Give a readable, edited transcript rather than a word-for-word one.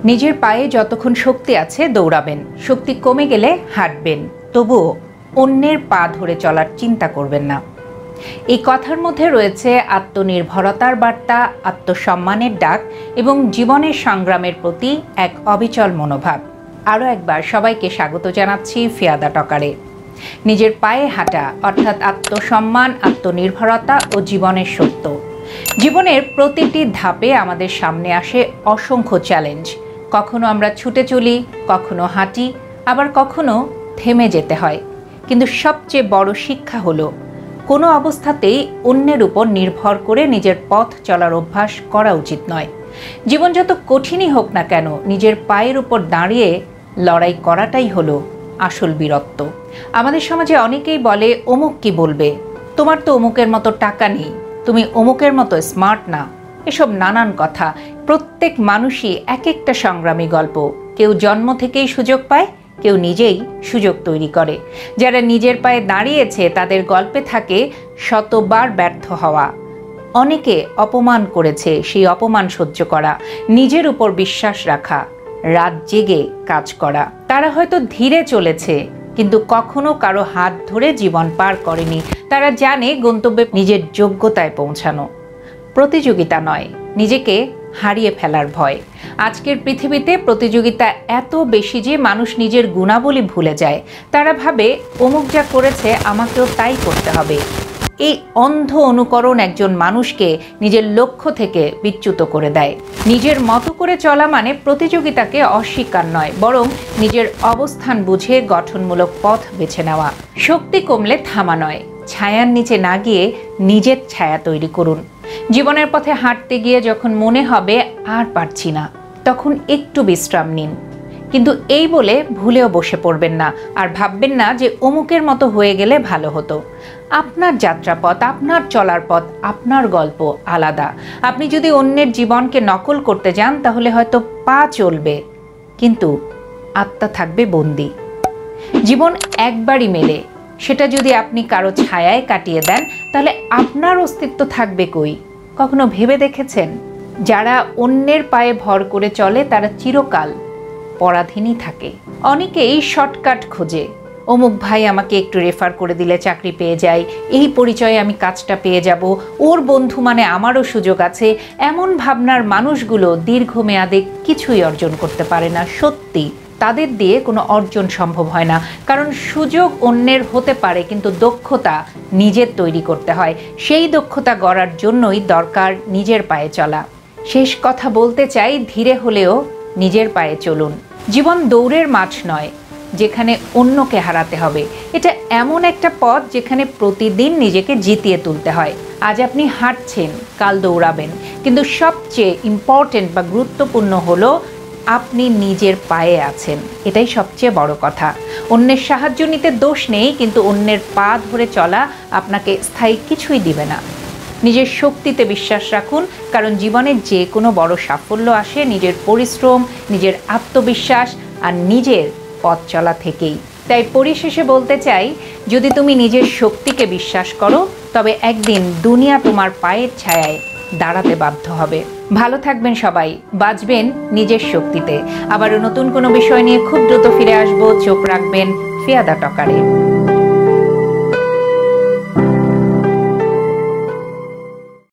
নিজের পায়ে যতক্ষণ শক্তি আছে দৌড়াবেন, শক্তি কমে গেলে হাঁটবেন, তবুও অন্যের পা ধরে চলার চিন্তা করবেন না। এই কথার মধ্যে রয়েছে আত্মনির্ভরতার বার্তা, আত্মসম্মানের ডাক এবং জীবনের সংগ্রামের প্রতি এক অবিচল মনোভাব। আরও একবার সবাইকে স্বাগত জানাচ্ছি ফিয়াদা টকারে। নিজের পায়ে হাঁটা অর্থাৎ আত্মসম্মান, আত্মনির্ভরতা ও জীবনের সত্য। জীবনের প্রতিটি ধাপে আমাদের সামনে আসে অসংখ্য চ্যালেঞ্জ। কখনো আমরা ছুটে চলি, কখনো হাঁটি, আবার কখনো থেমে যেতে হয়। কিন্তু সবচেয়ে বড় শিক্ষা হলো কোনো অবস্থাতেই অন্যের উপর নির্ভর করে নিজের পথ চলার অভ্যাস করা উচিত নয়। জীবন যত কঠিনই হোক না কেন, নিজের পায়ের উপর দাঁড়িয়ে লড়াই করাটাই হলো আসল বীরত্ব। আমাদের সমাজে অনেকেই বলে, অমুক কি বলবে, তোমার তো অমুকের মতো টাকা নেই, তুমি অমুকের মতো স্মার্ট না। এসব নানান কথা। প্রত্যেক মানুষই এক একটা সংগ্রামী গল্প। কেউ জন্ম থেকেই সুযোগ পায়, কেউ নিজেই সুযোগ তৈরি করে। যারা নিজের পায়ে দাঁড়িয়েছে তাদের গল্পে থাকে শতবার ব্যর্থ হওয়া, অনেকে অপমান করেছে, সেই অপমান সহ্য করা, নিজের উপর বিশ্বাস রাখা, রাত জেগে কাজ করা। তারা হয়তো ধীরে চলেছে, কিন্তু কখনো কারো হাত ধরে জীবন পার করেনি। তারা জানে গন্তব্যে নিজের যোগ্যতায় পৌঁছানো, প্রতিযোগিতা নয়, নিজেকে হারিয়ে ফেলার ভয়। আজকের পৃথিবীতে প্রতিযোগিতা এত বেশি যে মানুষ নিজের গুণাবলী ভুলে যায়। তারা ভাবে, অমুক যা করেছে আমাকেও তাই করতে হবে। এই অন্ধ অনুকরণ একজন মানুষকে নিজের লক্ষ্য থেকে বিচ্যুত করে দেয়। নিজের মতো করে চলা মানে প্রতিযোগিতাকে অস্বীকার নয়, বরং নিজের অবস্থান বুঝে গঠনমূলক পথ বেছে নেওয়া। শক্তি কমলে থামা নয়, ছায়ার নিচে না গিয়ে নিজের ছায়া তৈরি করুন। জীবনের পথে হাঁটতে গিয়ে যখন মনে হবে আর পারছি না, তখন একটু বিশ্রাম নিন। কিন্তু এই বলে ভুলেও বসে পড়বেন না, আর ভাববেন না যে অমুকের মতো হয়ে গেলে ভালো হতো। আপনার যাত্রাপথ, আপনার চলার পথ, আপনার গল্প আলাদা। আপনি যদি অন্যের জীবনকে নকল করতে যান তাহলে হয়তো পা চলবে, কিন্তু আত্মা থাকবে বন্দী। জীবন একবারই মেলে, সেটা যদি আপনি কারো ছায়ায় কাটিয়ে দেন তাহলে আপনার অস্তিত্ব থাকবে কই? কখনো ভেবে দেখেছেন, যারা অন্যের পায়ে ভর করে চলে তারা চিরকাল পরাধীনই থাকে। অনেকেই শর্টকাট খোঁজে, অমুক ভাই আমাকে একটু রেফার করে দিলে চাকরি পেয়ে যাই, এই পরিচয়ে আমি কাজটা পেয়ে যাব, ওর বন্ধু মানে আমারও সুযোগ আছে। এমন ভাবনার মানুষগুলো দীর্ঘমেয়াদে কিছুই অর্জন করতে পারে না। সত্যি, তাদের দিয়ে কোনো অর্জন সম্ভব হয় না, কারণ সুযোগ অন্যের হতে পারে, কিন্তু দক্ষতা নিজের তৈরি করতে হয়। সেই দক্ষতা গড়ার জন্যই দরকার নিজের পায়ে চলা। শেষ কথা বলতে চাই, ধীরে হলেও নিজের পায়ে চলুন। জীবন দৌড়ের মাঠ নয় যেখানে অন্যকে হারাতে হবে। এটা এমন একটা পথ যেখানে প্রতিদিন নিজেকে জিতিয়ে তুলতে হয়। আজ আপনি হাঁটছেন, কাল দৌড়াবেন, কিন্তু সবচেয়ে ইম্পর্টেন্ট বা গুরুত্বপূর্ণ হলো আপনি নিজের পায়ে আছেন। এটাই সবচেয়ে বড় কথা। অন্যের সাহায্য নিতে দোষ নেই, কিন্তু অন্যের পা ধরে চলা আপনাকে স্থায়ী কিছুই দিবে না। নিজের শক্তিতে বিশ্বাস রাখুন, কারণ জীবনে যে কোনো বড় সাফল্য আসে নিজের পরিশ্রম, নিজের আত্মবিশ্বাস আর নিজের পথ চলা থেকেই। তাই পরিশেষে বলতে চাই, যদি তুমি নিজের শক্তিকে বিশ্বাস করো তবে একদিন দুনিয়া তোমার পায়ের ছায়ায় দাঁড়াতে বাধ্য হবে। ভালো থাকবেন সবাই, বাঁচবেন নিজের শক্তিতে। আবারও নতুন কোনো বিষয় নিয়ে খুব দ্রুত ফিরে আসবো। চোখ রাখবেন ফিয়াদা টকারে।